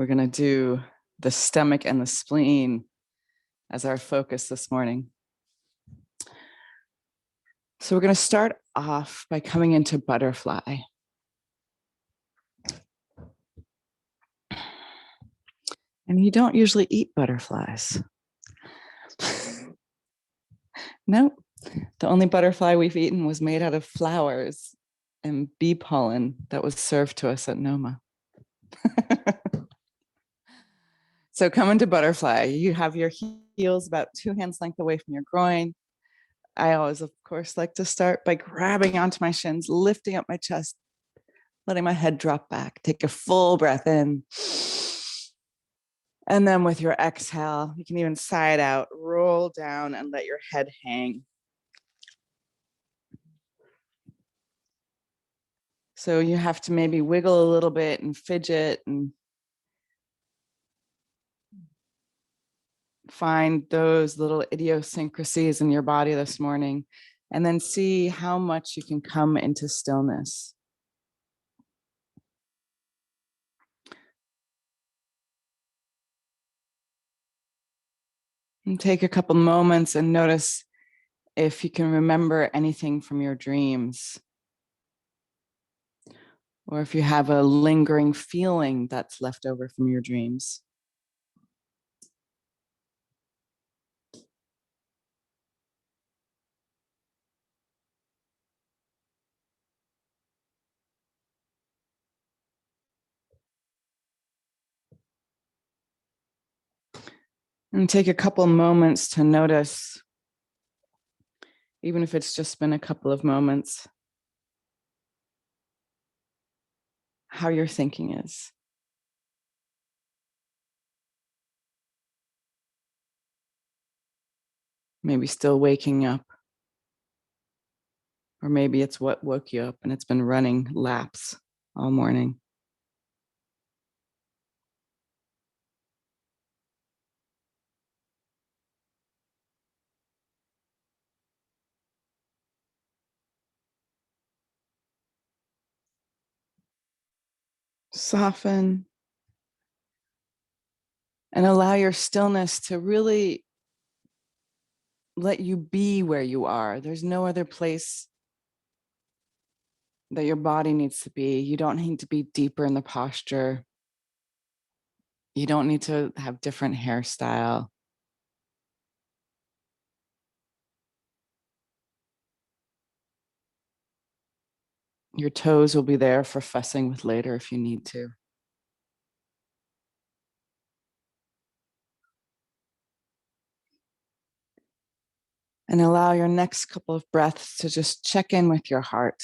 We're going to do the stomach and the spleen as our focus this morning. So we're going to start off by coming into butterfly. And you don't usually eat butterflies. No, the only butterfly we've eaten was made out of flowers and bee pollen that was served to us at Noma. So come into butterfly. You have your heels about 2 hands length away from your groin. I always, of course, like to start by grabbing onto my shins, lifting up my chest, letting my head drop back. Take a full breath in. And then with your exhale, you can even sigh it out, roll down and let your head hang. So you have to maybe wiggle a little bit and fidget and find those little idiosyncrasies in your body this morning, and then see how much you can come into stillness. And take a couple moments and notice if you can remember anything from your dreams, or if you have a lingering feeling that's left over from your dreams. And take a couple moments to notice, even if it's just been a couple of moments, how your thinking is. Maybe still waking up, or maybe it's what woke you up and it's been running laps all morning. Soften and allow your stillness to really let you be where you are. There's no other place that your body needs to be. You don't need to be deeper in the posture. You don't need to have different hairstyle. Your toes will be there for fussing with later if you need to. And allow your next couple of breaths to just check in with your heart.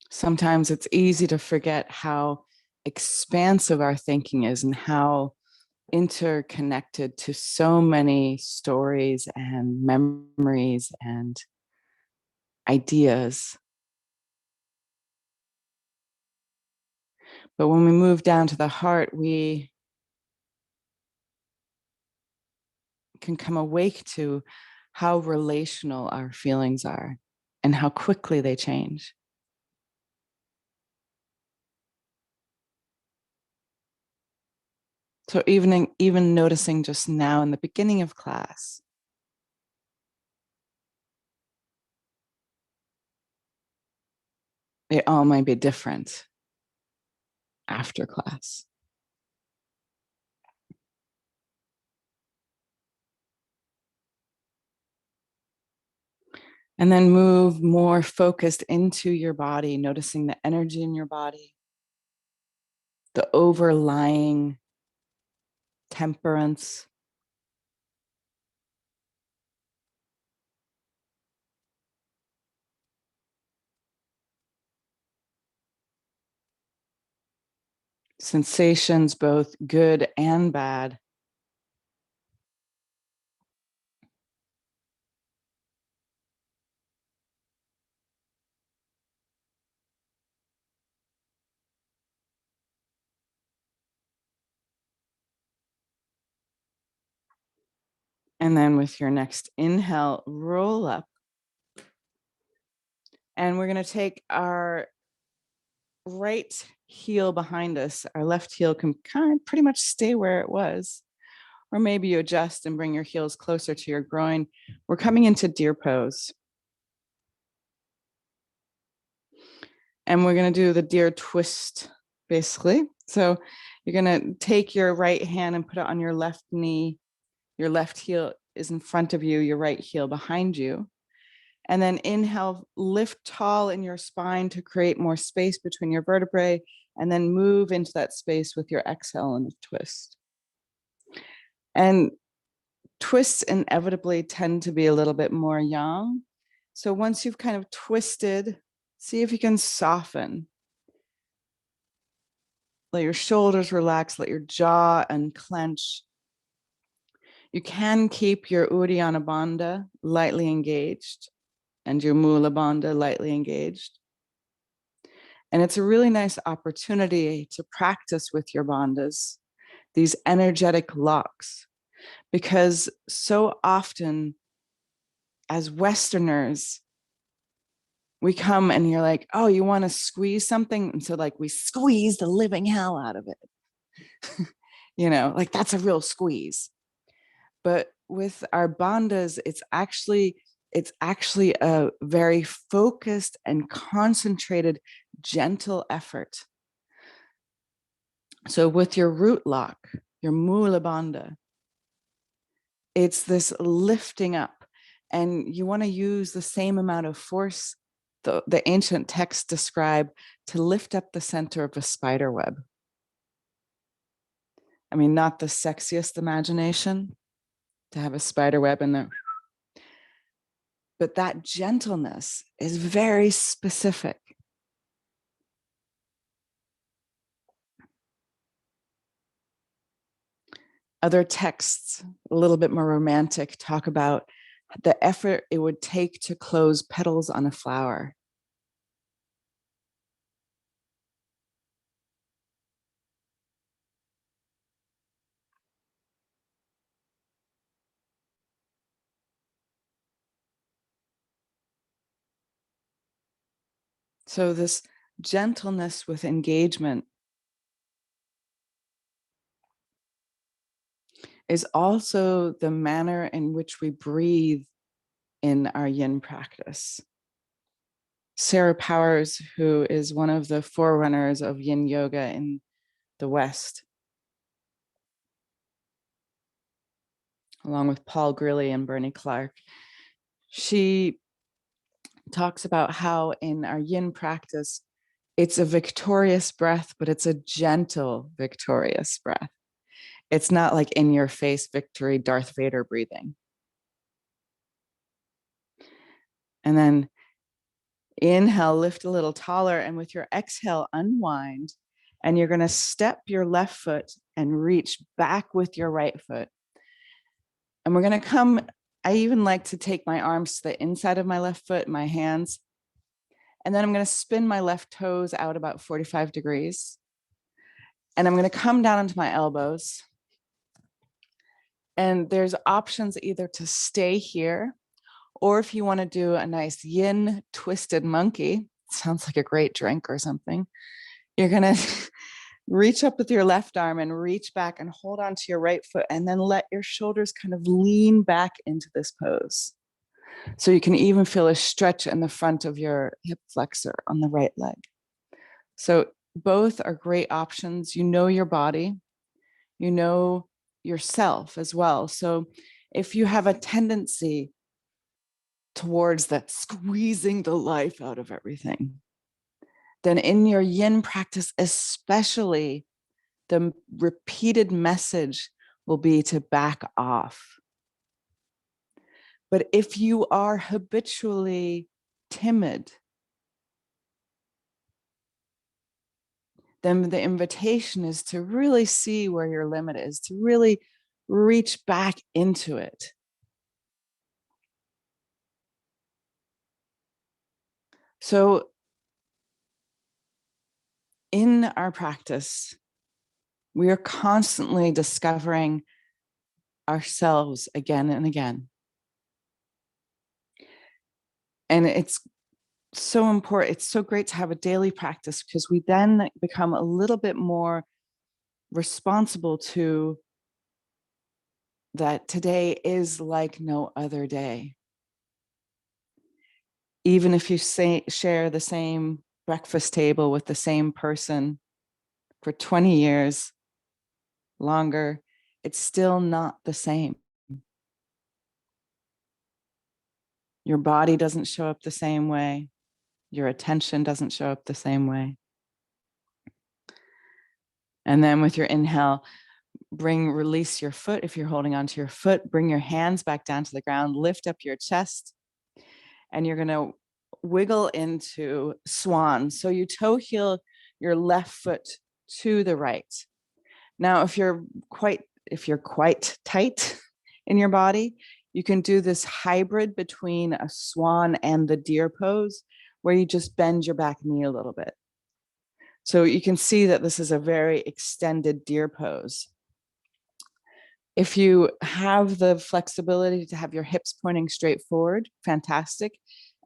Sometimes it's easy to forget how expansive our thinking is and how interconnected to so many stories and memories and ideas. But when we move down to the heart, we can come awake to how relational our feelings are and how quickly they change. So even noticing just now in the beginning of class, they all might be different after class. And then move more focused into your body, noticing the energy in your body, the overlying temperance. Sensations, both good and bad. And then with your next inhale, roll up. And we're going to take our right heel behind us. Our left heel can kind of pretty much stay where it was, or maybe you adjust and bring your heels closer to your groin. We're coming into deer pose. And we're going to do the deer twist, basically. So you're going to take your right hand and put it on your left knee. Your left heel is in front of you, your right heel behind you. And then inhale, lift tall in your spine to create more space between your vertebrae, and then move into that space with your exhale and twist. And twists inevitably tend to be a little bit more yang. So once you've kind of twisted, see if you can soften. Let your shoulders relax, let your jaw unclench. You can keep your Uddiyana Bandha lightly engaged and your Mula Bandha lightly engaged. And it's a really nice opportunity to practice with your bandhas, these energetic locks, because so often as Westerners, we come and you're like, oh, you want to squeeze something? And so like we squeeze the living hell out of it. Like that's a real squeeze. But with our bandhas, it's actually a very focused and concentrated, gentle effort. So with your root lock, your Mula Bandha, it's this lifting up, and you want to use the same amount of force the ancient texts describe to lift up the center of a spider web. I mean, not the sexiest imagination to have a spider web in there, but that gentleness is very specific. Other texts, a little bit more romantic, talk about the effort it would take to close petals on a flower. So this gentleness with engagement is also the manner in which we breathe in our yin practice. Sarah Powers, who is one of the forerunners of yin yoga in the West, along with Paul Grilly and Bernie Clark, she talks about how in our yin practice, it's a victorious breath, but it's a gentle, victorious breath. It's not like in your face victory, Darth Vader breathing. And then inhale, lift a little taller, and with your exhale, unwind. And you're going to step your left foot and reach back with your right foot. And we're going to come, I even like to take my arms to the inside of my left foot, my hands. And then I'm going to spin my left toes out about 45 degrees. And I'm going to come down onto my elbows. And there's options either to stay here, or if you want to do a nice yin twisted monkey, sounds like a great drink or something, you're going to reach up with your left arm and reach back and hold on to your right foot, and then let your shoulders kind of lean back into this pose. So you can even feel a stretch in the front of your hip flexor on the right leg. So both are great options. You know your body, you know yourself as well. So if you have a tendency towards that squeezing the life out of everything, then in your yin practice, especially, the repeated message will be to back off. But if you are habitually timid, then the invitation is to really see where your limit is, to really reach back into it. So in our practice, we are constantly discovering ourselves again and again. And it's so important. It's so great to have a daily practice because we then become a little bit more responsible to that today is like no other day. Even if you share the same breakfast table with the same person for 20 years longer, it's still not the same. Your body doesn't show up the same way. Your attention doesn't show up the same way. And then with your inhale, release your foot. If you're holding onto your foot, bring your hands back down to the ground, lift up your chest, and you're going to wiggle into swan. So you toe heel your left foot to the right. Now, if you're quite tight in your body, you can do this hybrid between a swan and the deer pose, where you just bend your back knee a little bit. So you can see that this is a very extended deer pose. If you have the flexibility to have your hips pointing straight forward, fantastic.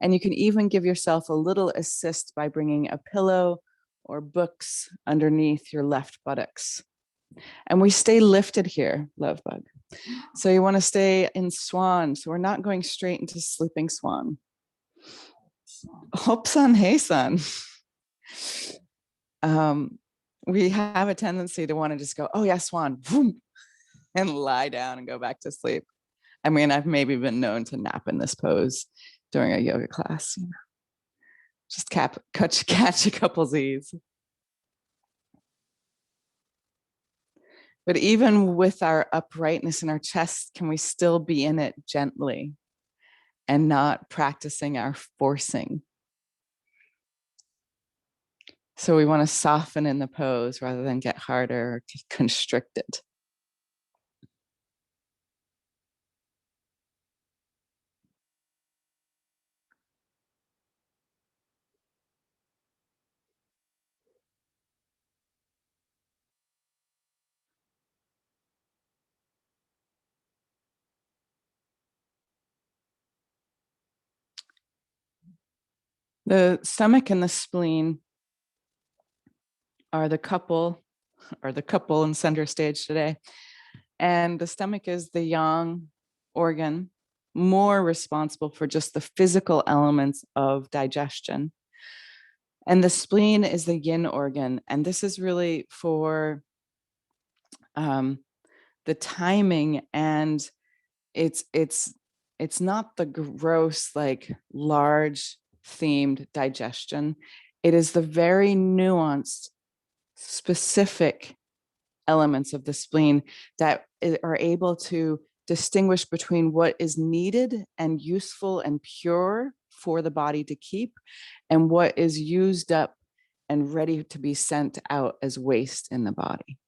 And you can even give yourself a little assist by bringing a pillow or books underneath your left buttocks. And we stay lifted here, love bug. So you want to stay in swan. So we're not going straight into sleeping swan. Hope son, hey son. We have a tendency to want to just go, oh yeah, swan, boom, and lie down and go back to sleep. I mean, I've maybe been known to nap in this pose during a yoga class, you know, just catch a couple Z's. But even with our uprightness in our chest, can we still be in it gently and not practicing our forcing? So we want to soften in the pose rather than get harder or constrict it. The stomach and the spleen are the couple in center stage today. And the stomach is the yang organ, more responsible for just the physical elements of digestion. And the spleen is the yin organ. And this is really for the timing, and it's not the gross, like large themed digestion. It is the very nuanced, specific elements of the spleen that are able to distinguish between what is needed and useful and pure for the body to keep and what is used up and ready to be sent out as waste in the body.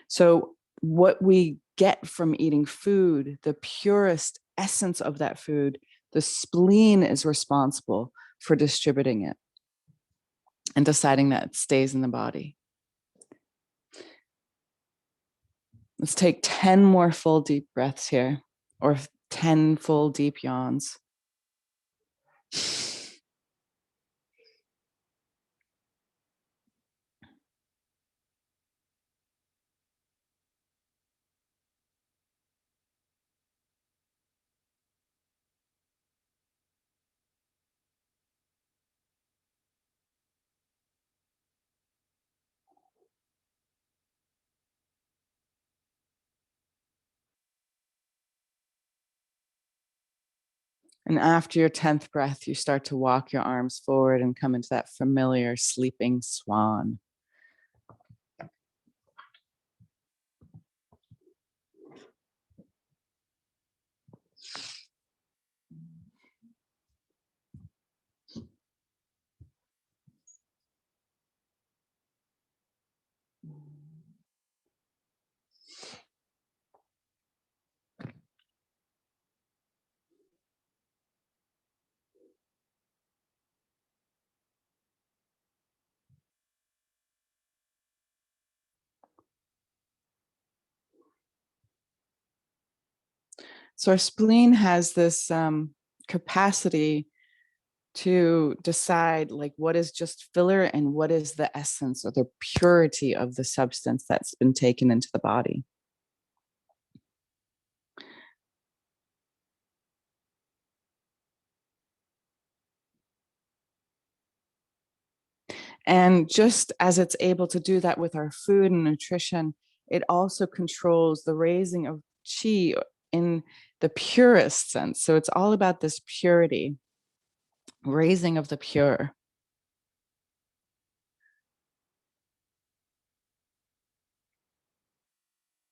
So what we get from eating food, the purest essence of that food, the spleen is responsible for distributing it and deciding that it stays in the body. Let's take 10 more full deep breaths here, or 10 full deep yawns. And after your 10th breath, you start to walk your arms forward and come into that familiar sleeping swan. So our spleen has this capacity to decide like what is just filler and what is the essence or the purity of the substance that's been taken into the body. And just as it's able to do that with our food and nutrition, it also controls the raising of chi in the purest sense. So it's all about this purity, raising of the pure.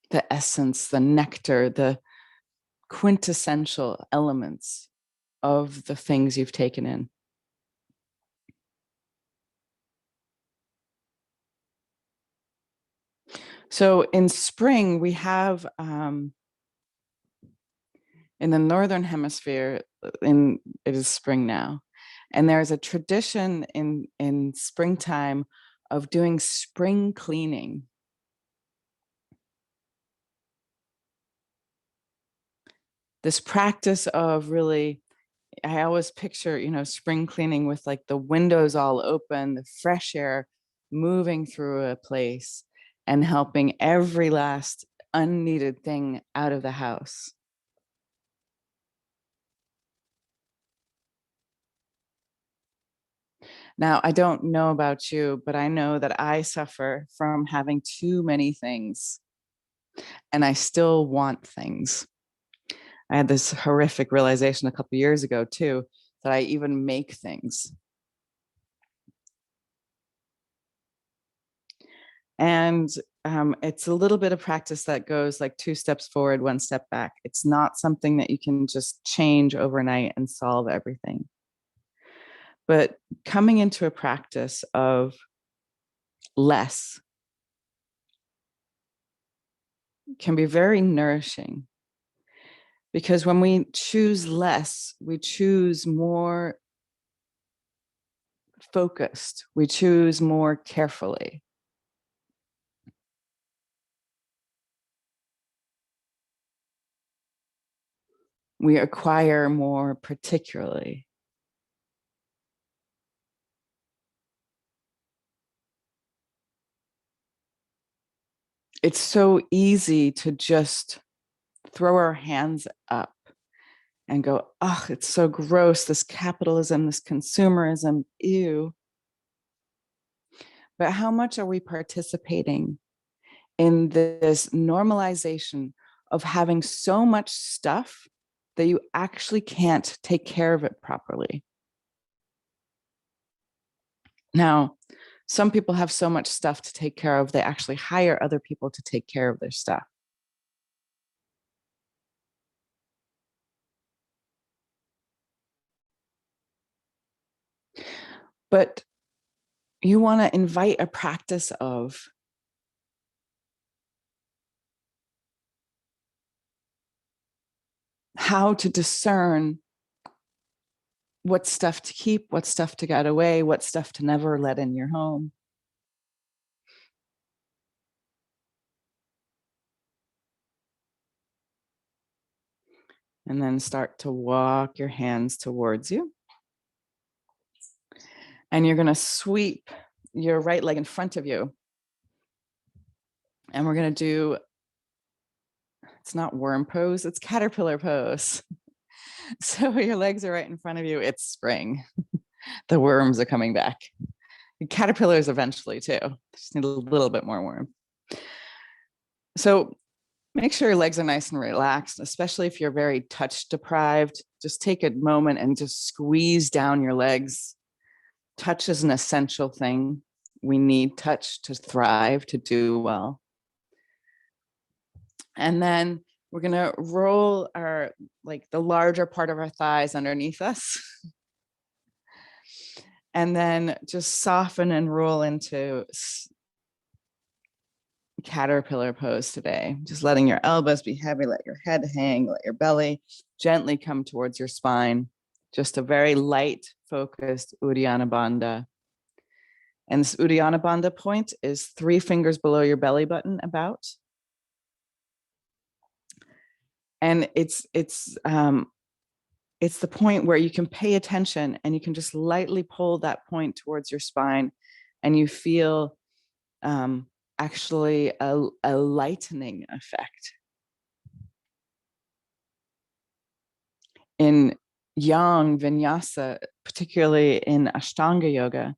The essence, the nectar, the quintessential elements of the things you've taken in. So in spring, we have in the Northern Hemisphere, it is spring now. And there's a tradition in springtime of doing spring cleaning. This practice of really, I always picture, spring cleaning with like the windows all open, the fresh air moving through a place and helping every last unneeded thing out of the house. Now, I don't know about you, but I know that I suffer from having too many things and I still want things. I had this horrific realization a couple of years ago too, that I even make things. And it's a little bit of practice that goes like 2 steps forward, 1 step back. It's not something that you can just change overnight and solve everything. But coming into a practice of less can be very nourishing, because when we choose less, we choose more focused, we choose more carefully. We acquire more particularly. It's so easy to just throw our hands up and go, oh, it's so gross, this capitalism, this consumerism, ew. But how much are we participating in this normalization of having so much stuff that you actually can't take care of it properly? Now, some people have so much stuff to take care of, they actually hire other people to take care of their stuff. But you want to invite a practice of how to discern what stuff to keep, what stuff to get away, what stuff to never let in your home. And then start to walk your hands towards you. And you're going to sweep your right leg in front of you. And we're going to do, it's not worm pose, it's caterpillar pose. So your legs are right in front of you. It's spring. The worms are coming back. The caterpillars eventually too. Just need a little bit more warmth. So make sure your legs are nice and relaxed, especially if you're very touch deprived. Just take a moment and just squeeze down your legs. Touch is an essential thing. We need touch to thrive, to do well. And then we're going to roll our, like the larger part of our thighs underneath us. And then just soften and roll into caterpillar pose today. Just letting your elbows be heavy, let your head hang, let your belly gently come towards your spine. Just a very light, focused Uddiyana Bandha. And this Uddiyana Bandha point is 3 fingers below your belly button about. And it's it's the point where you can pay attention and you can just lightly pull that point towards your spine, and you feel actually a lightening effect. In yang vinyasa, particularly in Ashtanga yoga,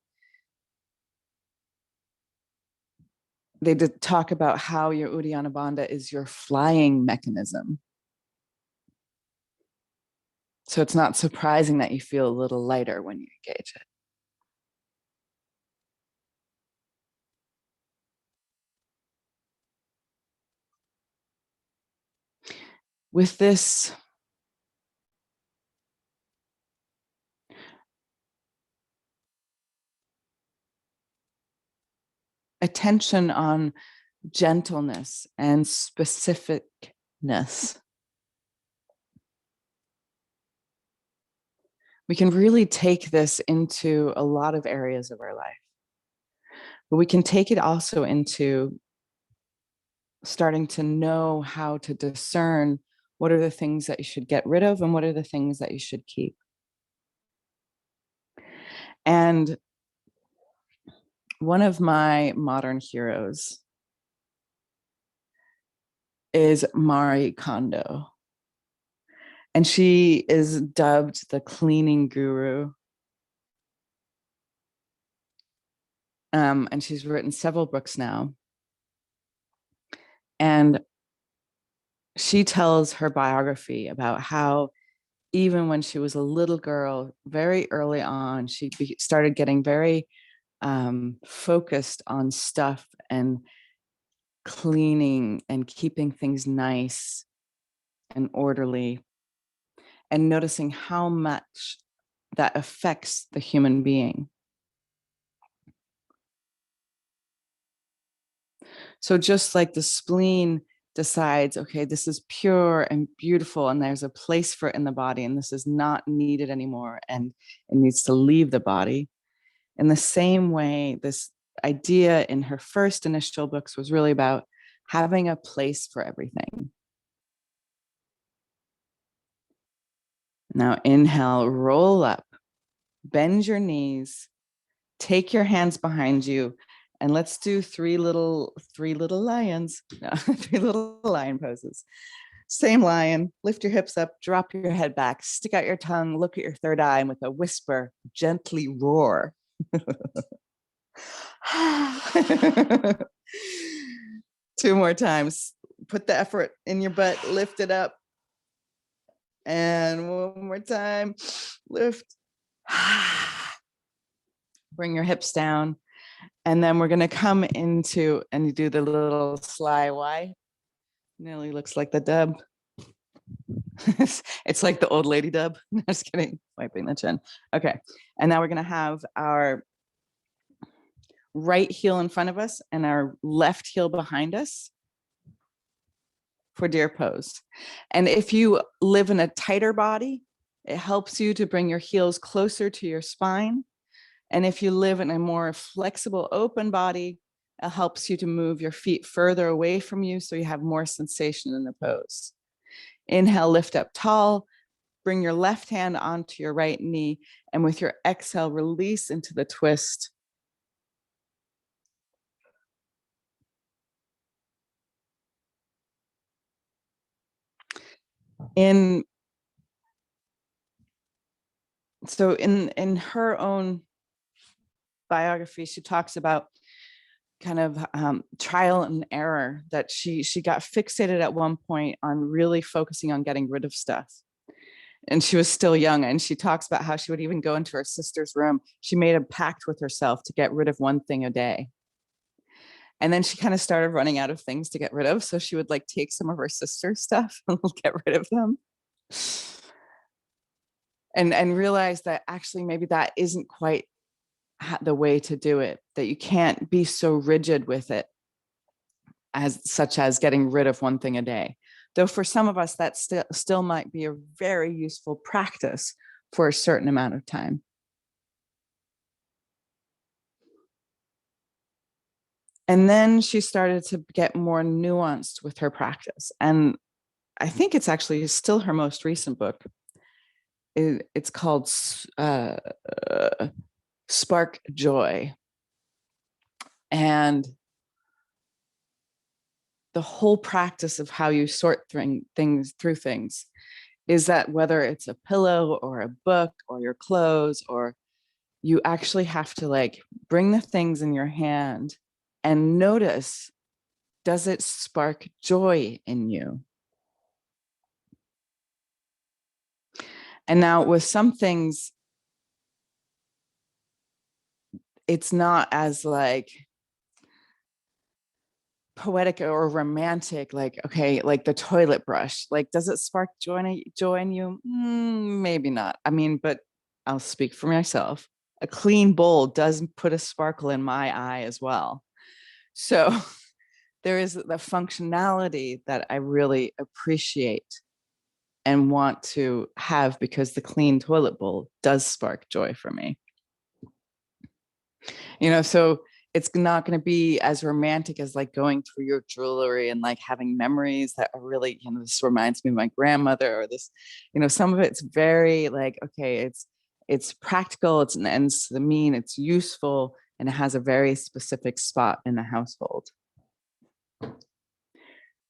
they did talk about how your Uddiyana Bandha is your flying mechanism. So it's not surprising that you feel a little lighter when you engage it. With this attention on gentleness and specificness, we can really take this into a lot of areas of our life. But we can take it also into starting to know how to discern what are the things that you should get rid of and what are the things that you should keep. And one of my modern heroes is Marie Kondo. And she is dubbed the cleaning guru. And she's written several books now. And she tells her biography about how even when she was a little girl, very early on, she started getting very focused on stuff and cleaning and keeping things nice and orderly, and noticing how much that affects the human being. So just like the spleen decides, okay, this is pure and beautiful and there's a place for it in the body and this is not needed anymore and it needs to leave the body. In the same way, this idea in her first initial books was really about having a place for everything. Now inhale, roll up, bend your knees, take your hands behind you, and let's do three little lions, no, 3 little lion poses. Same lion, lift your hips up, drop your head back, stick out your tongue, look at your third eye, and with a whisper, gently roar. 2 more times. Put the effort in your butt, lift it up. And 1 more time, lift. Bring your hips down. And then we're going to come into, and you do the little sly Y. Nearly looks like the dub. It's like the old lady dub. No, just kidding. Wiping the chin. Okay. And now we're going to have our right heel in front of us and our left heel behind us for deer pose. And if you live in a tighter body, it helps you to bring your heels closer to your spine. And if you live in a more flexible, open body, it helps you to move your feet further away from you so you have more sensation in the pose. Inhale, lift up tall, bring your left hand onto your right knee, and with your exhale, release into the twist. So in her own biography, she talks about kind of trial and error, that she got fixated at one point on really focusing on getting rid of stuff. And she was still young, and she talks about how she would even go into her sister's room. She made a pact with herself to get rid of 1 thing a day. And then she kind of started running out of things to get rid of. So she would like take some of her sister's stuff and get rid of them. And realize that actually maybe that isn't quite the way to do it, that you can't be so rigid with it, as such as getting rid of 1 thing a day. Though for some of us, that still might be a very useful practice for a certain amount of time. And then she started to get more nuanced with her practice. And I think it's actually still her most recent book. It's called spark joy. And the whole practice of how you sort things through things is that whether it's a pillow or a book or your clothes, or you actually have to like bring the things in your hand and notice, does it spark joy in you? And now with some things, it's not as like poetic or romantic, like, okay, like the toilet brush, like, does it spark joy in you? Maybe not. I mean, but I'll speak for myself. A clean bowl does put a sparkle in my eye as well. So there is the functionality that I really appreciate and want to have, because the clean toilet bowl does spark joy for me. So it's not going to be as romantic as like going through your jewelry and like having memories that are really, this reminds me of my grandmother, or this, some of it's very like, okay, it's practical, it's an ends to the mean, it's useful, and it has a very specific spot in the household.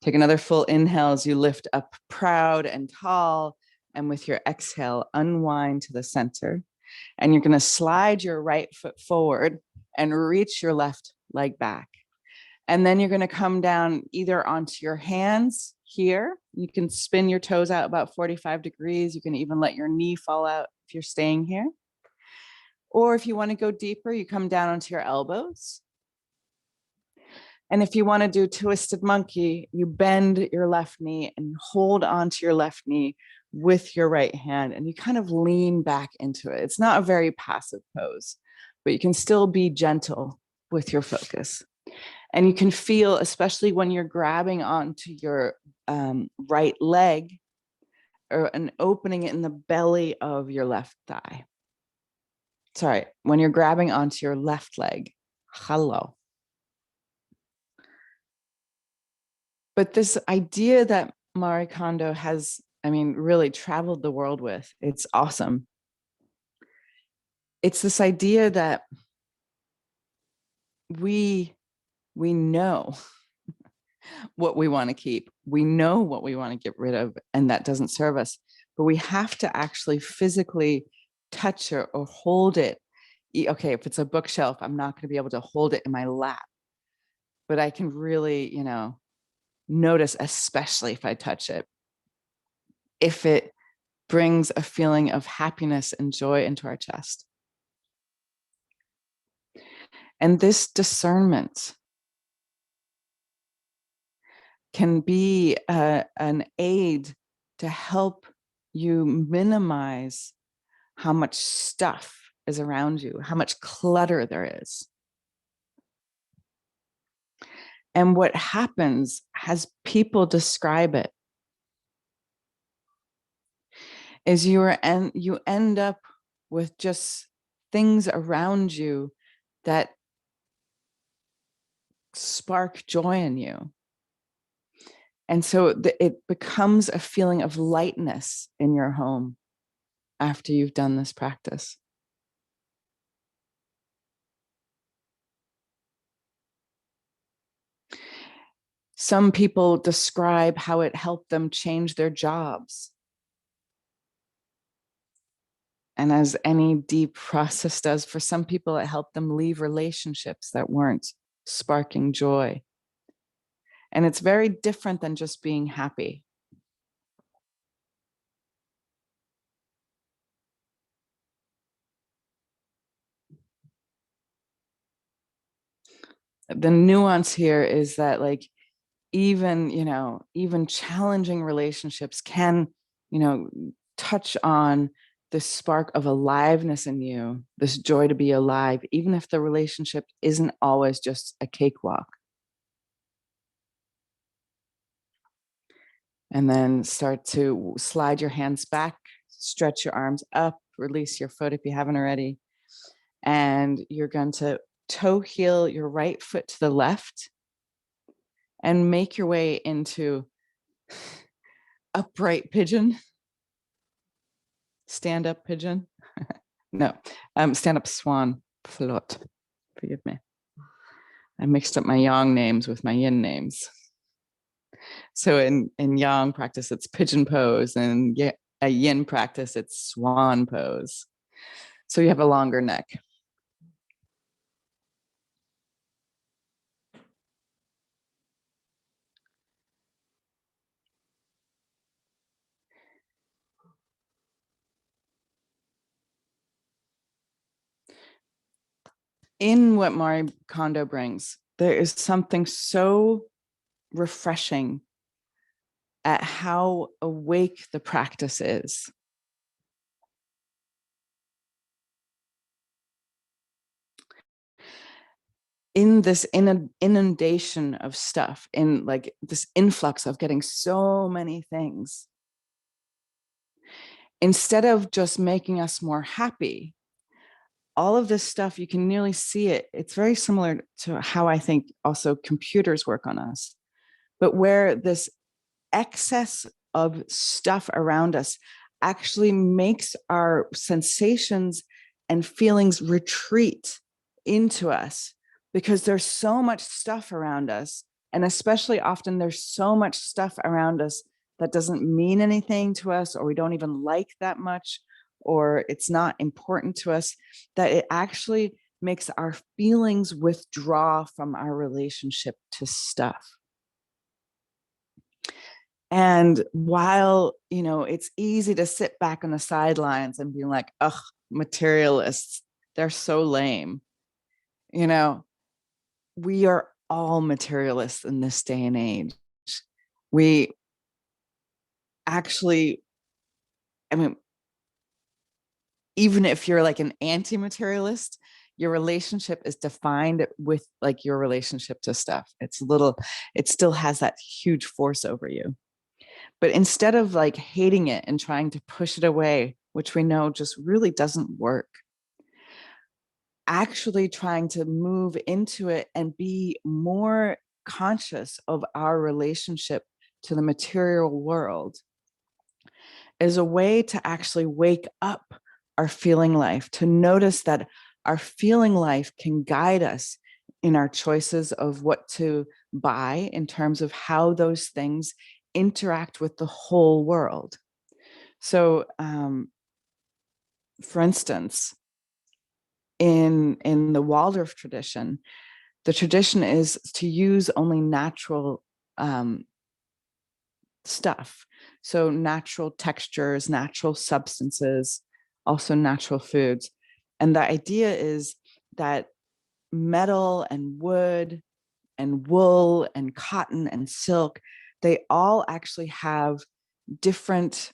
Take another full inhale as you lift up proud and tall, and with your exhale, unwind to the center. And you're going to slide your right foot forward and reach your left leg back. And then you're going to come down either onto your hands here. You can spin your toes out about 45 degrees. You can even let your knee fall out if you're staying here. Or if you want to go deeper, you come down onto your elbows. And if you want to do twisted monkey, you bend your left knee and hold onto your left knee with your right hand, and you kind of lean back into it. It's not a very passive pose, but you can still be gentle with your focus. And you can feel, especially when you're grabbing onto your right leg, or an opening in the belly of your left thigh. Sorry, when you're grabbing onto your left leg. Hello. But this idea that Marie Kondo has, really traveled the world with, it's awesome. It's this idea that we know what we want to keep. We know what we want to get rid of, and that doesn't serve us. But we have to actually physically touch it or hold it. Okay, if it's a bookshelf, I'm not going to be able to hold it in my lap. But I can really, notice, especially if I touch it, if it brings a feeling of happiness and joy into our chest. And this discernment can be an aid to help you minimize how much stuff is around you, how much clutter there is. And what happens, as people describe it, is you end up with just things around you that spark joy in you. And so it becomes a feeling of lightness in your home after you've done this practice. Some people describe how it helped them change their jobs. And as any deep process does, for some people, it helped them leave relationships that weren't sparking joy. And it's very different than just being happy. The nuance here is that, like, even challenging relationships can, touch on the spark of aliveness in you, this joy to be alive, even if the relationship isn't always just a cakewalk. And then start to slide your hands back, stretch your arms up, release your foot if you haven't already. And you're going to toe heel your right foot to the left and make your way into upright pigeon. stand up pigeon. No, stand up swan. Förlåt. Forgive me. I mixed up my yang names with my yin names. So in yang practice, it's pigeon pose, and a yin practice, it's swan pose. So you have a longer neck. In what Marie Kondo brings, there is something so refreshing at how awake the practice is. In this inundation of stuff, in like this influx of getting so many things, instead of just making us more happy, all of this stuff, you can nearly see it. It's very similar to how I think also computers work on us, but where this excess of stuff around us actually makes our sensations and feelings retreat into us, because there's so much stuff around us. And especially often there's so much stuff around us that doesn't mean anything to us, or we don't even like that much, or it's not important to us, that it actually makes our feelings withdraw from our relationship to stuff. And while, you know, it's easy to sit back on the sidelines and be like, ugh, materialists, they're so lame. You know, we are all materialists in this day and age. We actually, I mean, even if you're like an anti-materialist, your relationship is defined with like your relationship to stuff. It still has that huge force over you. But instead of like hating it and trying to push it away, which we know just really doesn't work, actually trying to move into it and be more conscious of our relationship to the material world is a way to actually wake up our feeling life, to notice that our feeling life can guide us in our choices of what to buy in terms of how those things interact with the whole world. So, for instance, in the Waldorf tradition, the tradition is to use only natural stuff. So natural textures, natural substances, also natural foods. And the idea is that metal and wood and wool and cotton and silk, they all actually have different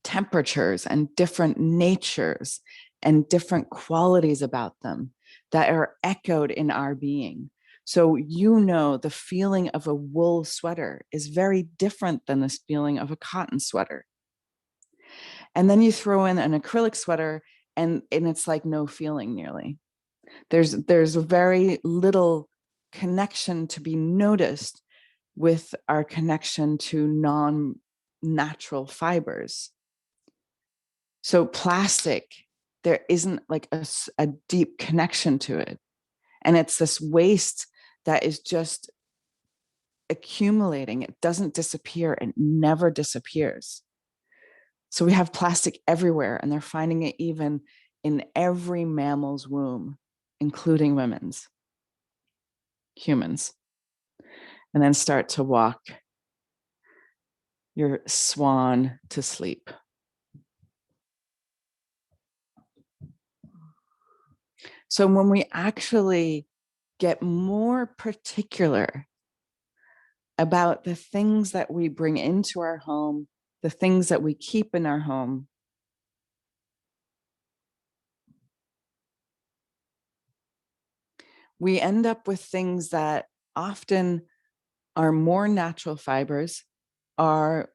temperatures and different natures and different qualities about them that are echoed in our being. So, you know, the feeling of a wool sweater is very different than this feeling of a cotton sweater. And then you throw in an acrylic sweater and it's like no feeling nearly. There's very little connection to be noticed with our connection to non-natural fibers. So plastic, there isn't like a deep connection to it. And it's this waste that is just accumulating. It doesn't disappear. It never disappears. So we have plastic everywhere, and they're finding it even in every mammal's womb, including women's, humans. And then start to walk your swan to sleep. So when we actually get more particular about the things that we bring into our home, the things that we keep in our home, we end up with things that often are more natural fibers, are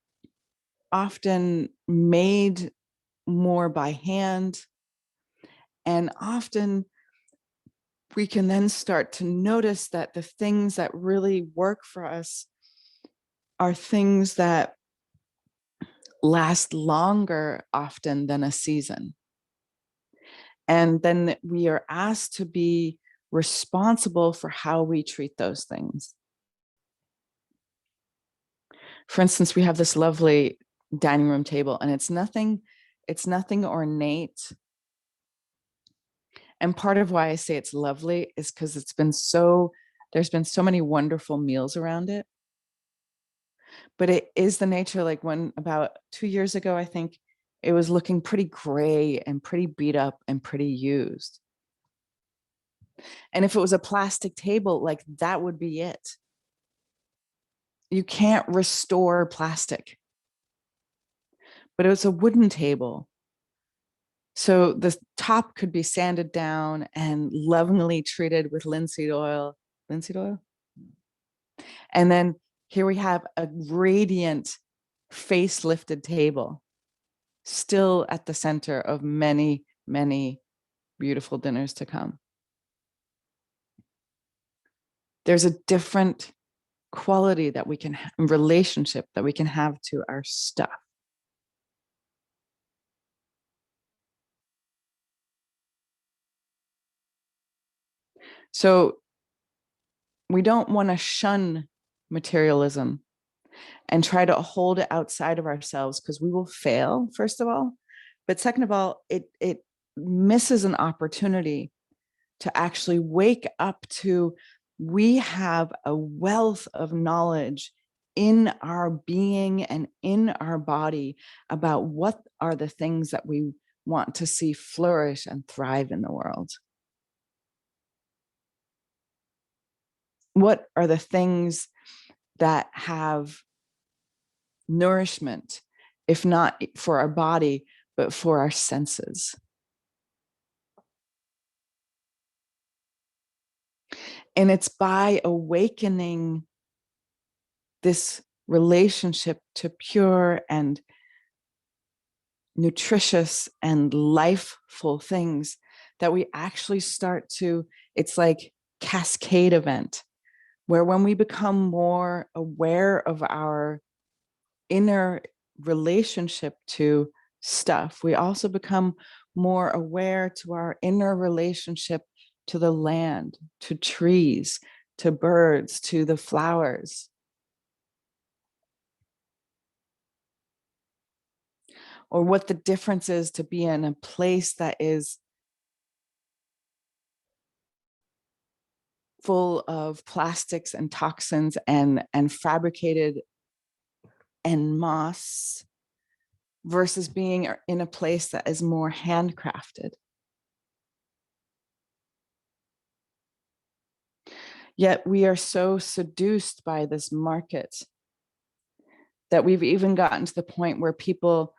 often made more by hand, and often we can then start to notice that the things that really work for us are things that last longer often than a season. And then we are asked to be responsible for how we treat those things. For instance, we have this lovely dining room table, and it's nothing ornate. And part of why I say it's lovely is because there's been so many wonderful meals around it. But it is the nature, like when about 2 years ago, I think, it was looking pretty gray and pretty beat up and pretty used. And if it was a plastic table, like that would be it. You can't restore plastic. But it was a wooden table. So the top could be sanded down and lovingly treated with linseed oil. Linseed oil? And then here we have a radiant, face-lifted table, still at the center of many, many beautiful dinners to come. There's a different quality that we can have, relationship that we can have to our stuff. So we don't want to shun materialism and try to hold it outside of ourselves, because we will fail, first of all. But second of all, it misses an opportunity to actually wake up to, we have a wealth of knowledge in our being and in our body about what are the things that we want to see flourish and thrive in the world. What are the things that have nourishment, if not for our body, but for our senses? And it's by awakening this relationship to pure and nutritious and lifeful things that we actually start to, it's like cascade event, where when we become more aware of our inner relationship to stuff, we also become more aware to our inner relationship to the land, to trees, to birds, to the flowers. Or what the difference is to be in a place that is full of plastics and toxins and fabricated en masse, versus being in a place that is more handcrafted. Yet we are so seduced by this market that we've even gotten to the point where people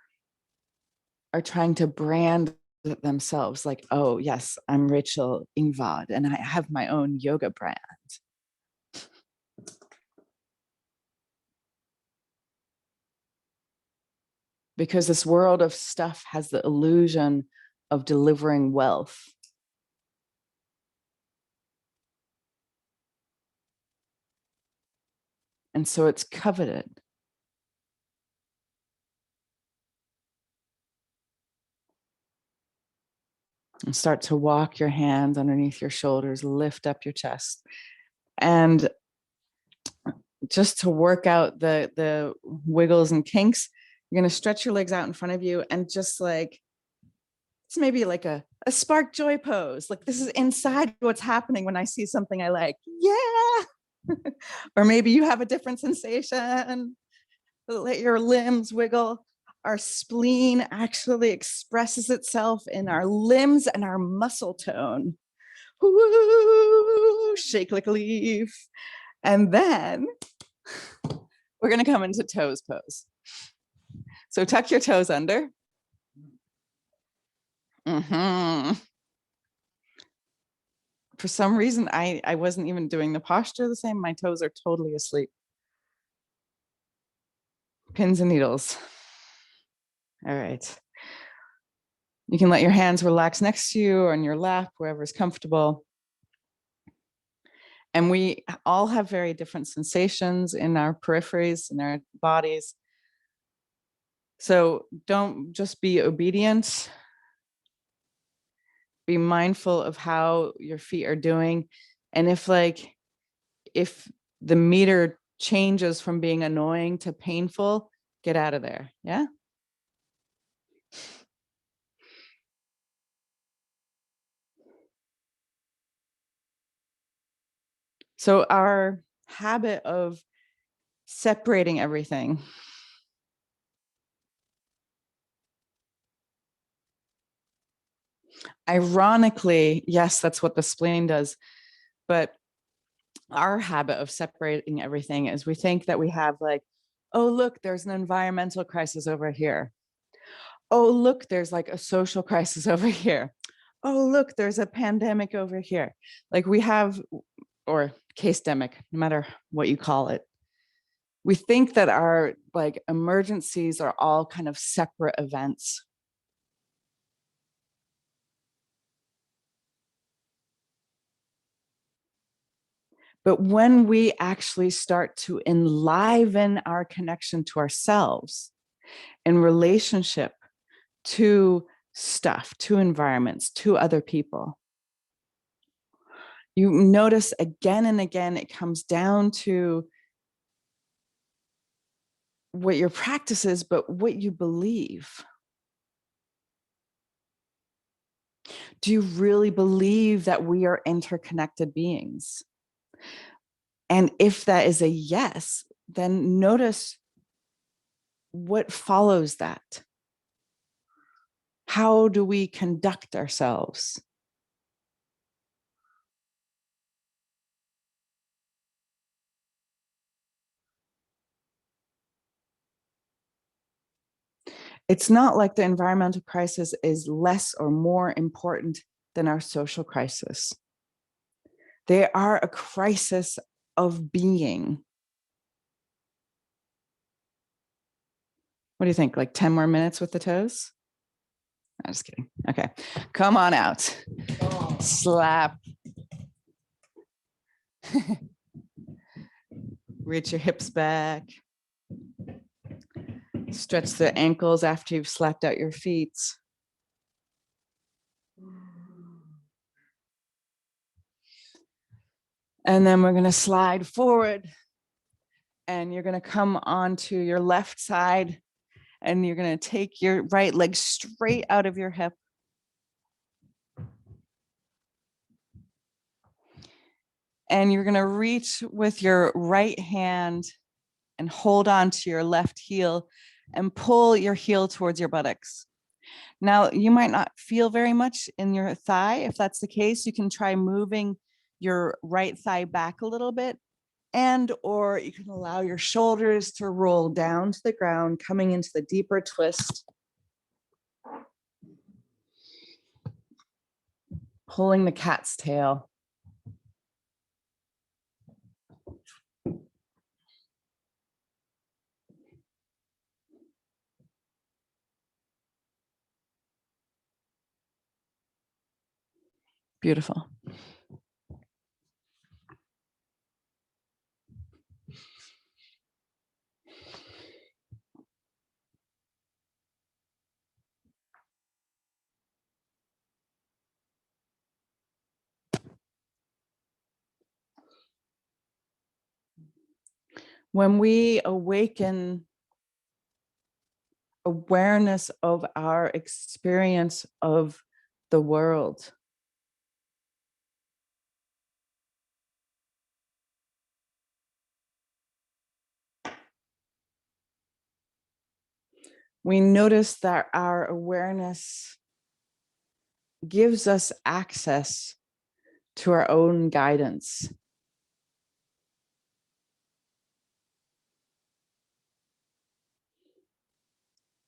are trying to brand themselves like, oh yes, I'm Rachel Ingvad and I have my own yoga brand. Because this world of stuff has the illusion of delivering wealth. And so it's coveted. And start to walk your hands underneath your shoulders, lift up your chest. And just to work out the wiggles and kinks, you're going to stretch your legs out in front of you and just like, it's maybe like a spark joy pose. Like this is inside what's happening when I see something I like. Yeah. Or maybe you have a different sensation. Let your limbs wiggle. Our spleen actually expresses itself in our limbs and our muscle tone. Woo, shake like a leaf. And then we're going to come into toes pose. So tuck your toes under. For some reason, I wasn't even doing the posture the same. My toes are totally asleep. Pins and needles. All right. You can let your hands relax next to you or on your lap, wherever is comfortable. And we all have very different sensations in our peripheries, in our bodies. So don't just be obedient. Be mindful of how your feet are doing. And if the meter changes from being annoying to painful, get out of there. Yeah. So our habit of separating everything. Ironically, yes, that's what the spleen does. But our habit of separating everything is we think that we have oh, look, there's an environmental crisis over here. Oh, look, there's a social crisis over here. Oh, look, there's a pandemic over here. We have, or case-demic, no matter what you call it. We think that our emergencies are all kind of separate events. But when we actually start to enliven our connection to ourselves in relationship to stuff, to environments, to other people, you notice again and again, it comes down to what your practice is, but what you believe. Do you really believe that we are interconnected beings? And if that is a yes, then notice what follows that. How do we conduct ourselves? It's not like the environmental crisis is less or more important than our social crisis. They are a crisis of being. What do you think? 10 more minutes with the toes? I'm just kidding. Okay. Come on out. Slap. Reach your hips back. Stretch the ankles after you've slapped out your feet. And then we're going to slide forward. And you're going to come onto your left side. And you're going to take your right leg straight out of your hip. And you're going to reach with your right hand and hold on to your left heel and pull your heel towards your buttocks. Now, you might not feel very much in your thigh. If that's the case, you can try moving your right thigh back a little bit, or you can allow your shoulders to roll down to the ground, coming into the deeper twist. Pulling the cat's tail. Beautiful. When we awaken awareness of our experience of the world, we notice that our awareness gives us access to our own guidance.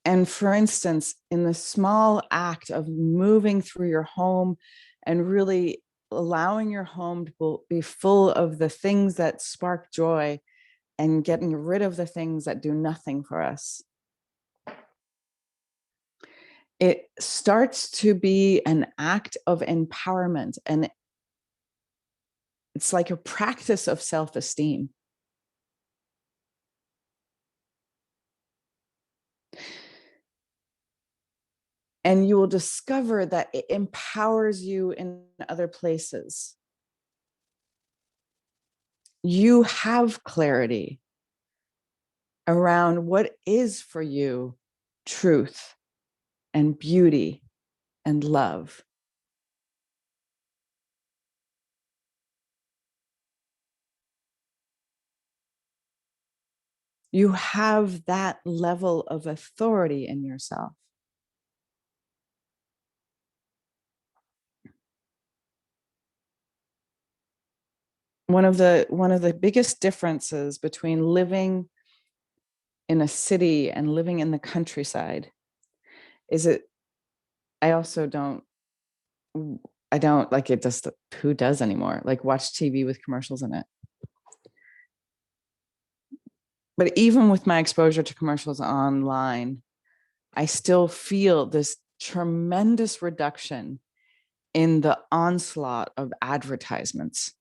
And for instance, in the small act of moving through your home and really allowing your home to be full of the things that spark joy and getting rid of the things that do nothing for us, it starts to be an act of empowerment. And it's like a practice of self-esteem. And you will discover that it empowers you in other places. You have clarity around what is for you truth and beauty and love. You have that level of authority in yourself. One of the biggest differences between living in a city and living in the countryside is it I also don't I don't like it. Just who does anymore, like watch TV with commercials in it. But even with my exposure to commercials online, I still feel this tremendous reduction in the onslaught of advertisements,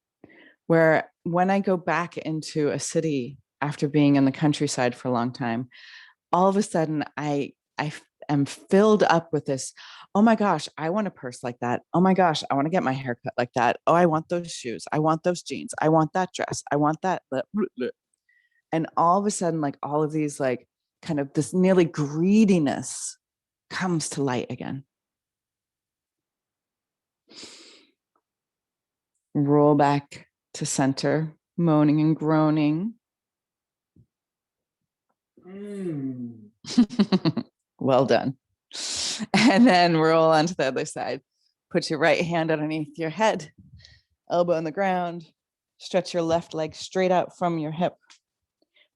where when I go back into a city after being in the countryside for a long time, all of a sudden I am filled up with this. Oh my gosh, I want a purse like that. Oh my gosh, I want to get my hair cut like that. Oh, I want those shoes. I want those jeans. I want that dress. I want that. And all of a sudden, like all of these, like kind of this nearly greediness comes to light again. Roll back to center, moaning and groaning. Well done. And then roll onto the other side. Put your right hand underneath your head, elbow on the ground. Stretch your left leg straight out from your hip.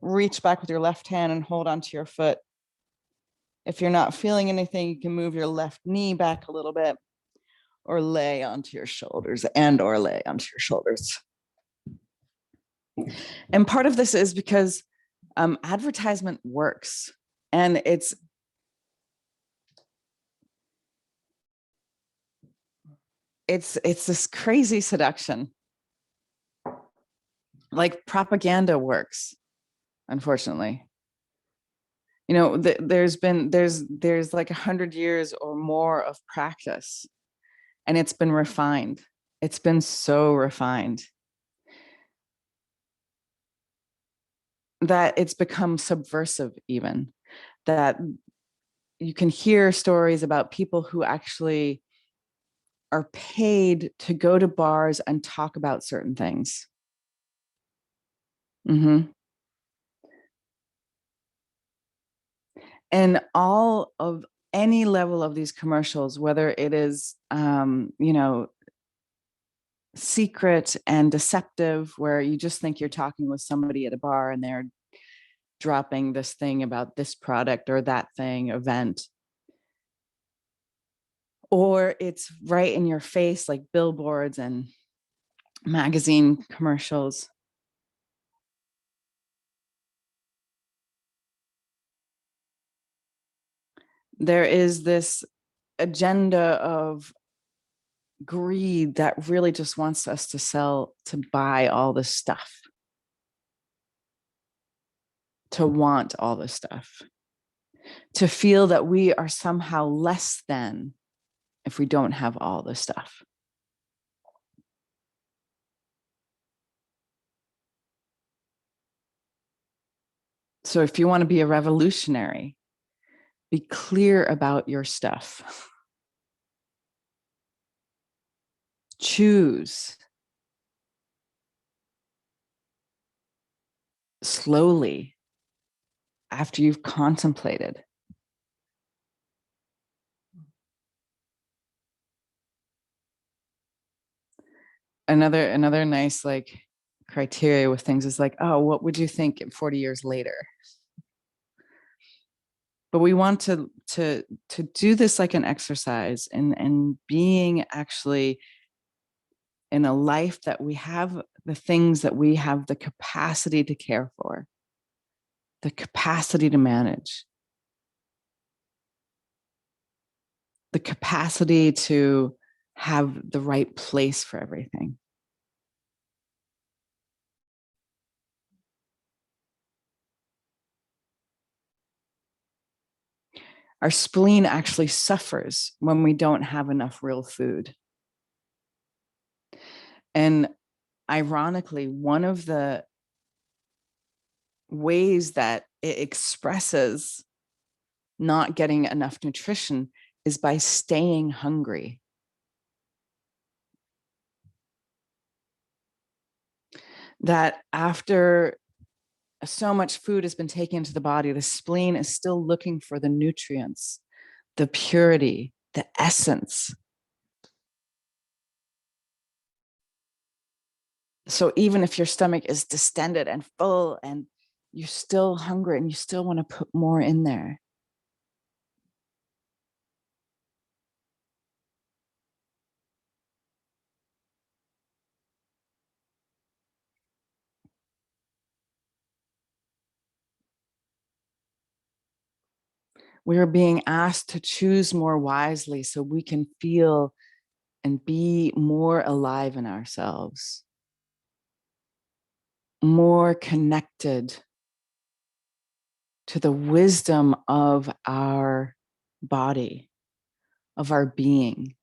Reach back with your left hand and hold onto your foot. If you're not feeling anything, you can move your left knee back a little bit or lay onto your shoulders or lay onto your shoulders. And part of this is because advertisement works, and it's this crazy seduction. Like propaganda works, unfortunately. You know, there's like 100 years or more of practice, and it's been refined. It's been so refined that it's become subversive, even that you can hear stories about people who actually are paid to go to bars and talk about certain things. Mm-hmm. And all of any level of these commercials, whether it is, secret and deceptive, where you just think you're talking with somebody at a bar and they're dropping this thing about this product or that thing, event, or it's right in your face, like billboards and magazine commercials. There is this agenda of greed that really just wants us to buy all this stuff, to want all this stuff, to feel that we are somehow less than if we don't have all this stuff. So if you want to be a revolutionary, be clear about your stuff. Choose slowly after you've contemplated. Another nice like criteria with things is like, oh, what would you think 40 years later? But we want to do this like an exercise and being actually in a life that we have the things that we have the capacity to care for, the capacity to manage, the capacity to have the right place for everything. Our spleen actually suffers when we don't have enough real food. And ironically, one of the ways that it expresses not getting enough nutrition is by staying hungry. That after so much food has been taken into the body, the spleen is still looking for the nutrients, the purity, the essence. So even if your stomach is distended and full and you're still hungry and you still want to put more in there. We are being asked to choose more wisely so we can feel and be more alive in ourselves, more connected to the wisdom of our body, of our being.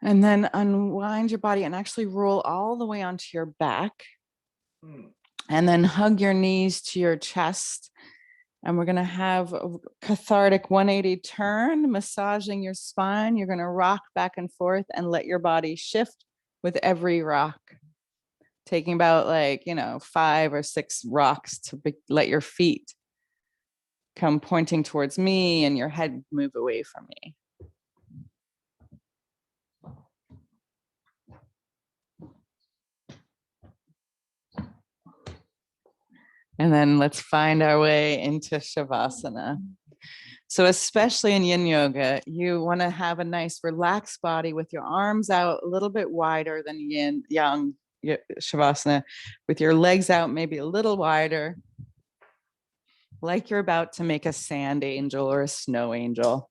And then unwind your body and actually roll all the way onto your back. And then hug your knees to your chest. And we're going to have a cathartic 180 turn, massaging your spine. You're going to rock back and forth and let your body shift with every rock. Taking about 5 or 6 rocks to let your feet come pointing towards me and your head move away from me. And then let's find our way into Shavasana. So especially in yin yoga, you want to have a nice relaxed body with your arms out a little bit wider than yin yang Shavasana, with your legs out maybe a little wider, like you're about to make a sand angel or a snow angel.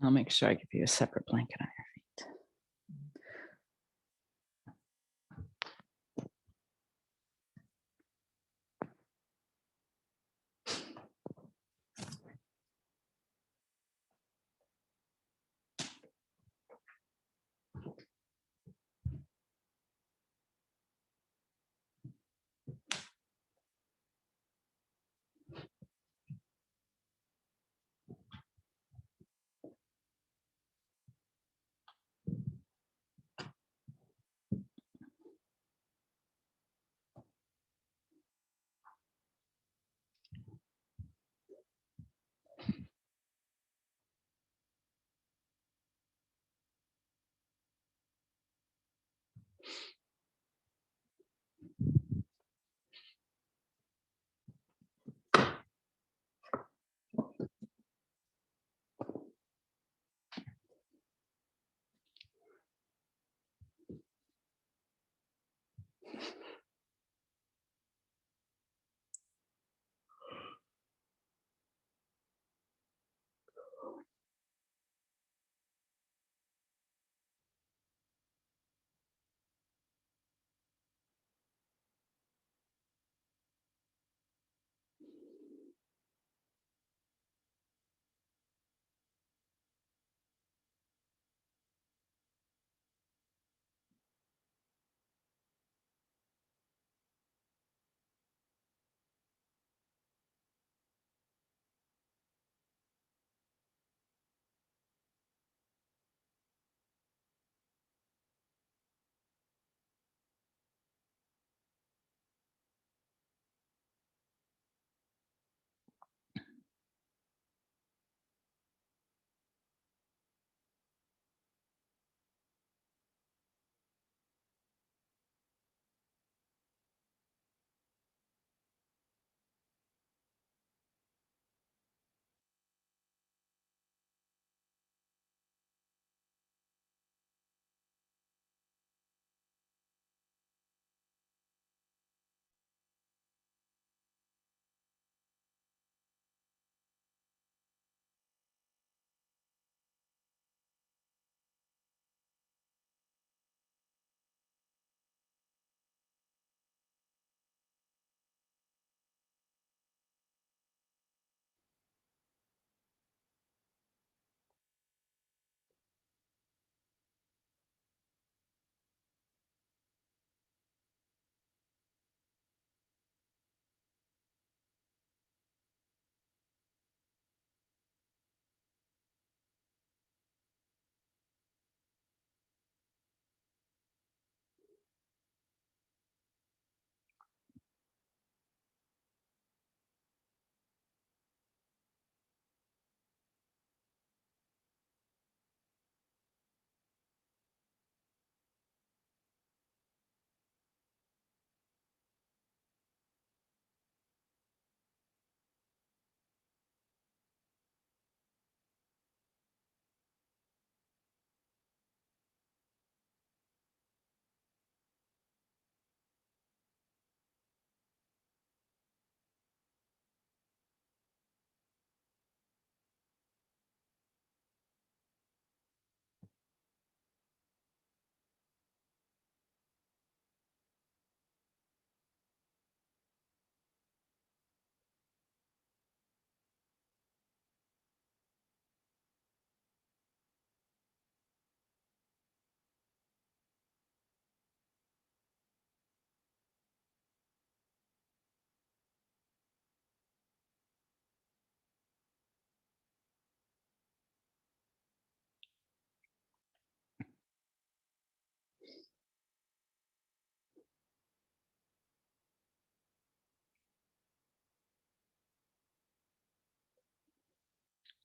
I'll make sure I give you a separate blanket on your feet.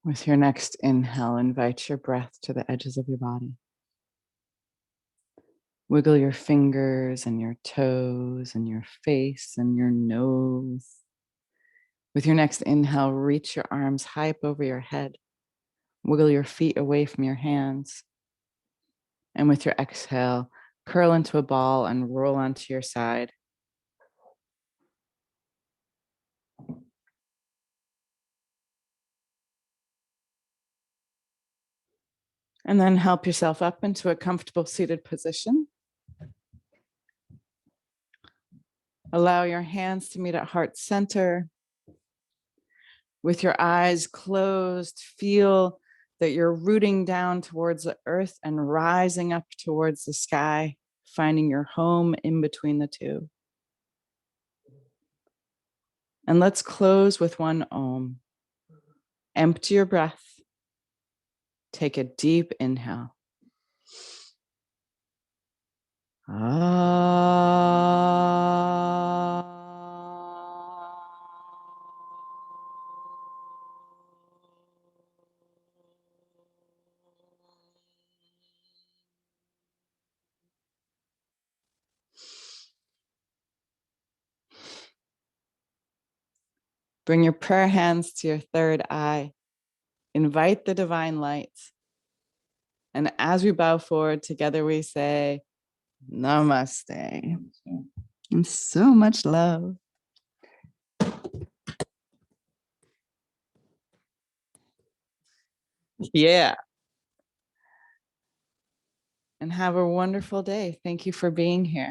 With your next inhale, invite your breath to the edges of your body. Wiggle your fingers and your toes and your face and your nose. With your next inhale, reach your arms high up over your head. Wiggle your feet away from your hands. And with your exhale, curl into a ball and roll onto your side. And then help yourself up into a comfortable seated position. Allow your hands to meet at heart center. With your eyes closed, feel that you're rooting down towards the earth and rising up towards the sky, finding your home in between the two. And let's close with one Om. Empty your breath. Take a deep inhale. Bring your prayer hands to your third eye. Invite the divine light. And as we bow forward together, we say, Namaste. And so much love. Yeah. And have a wonderful day. Thank you for being here.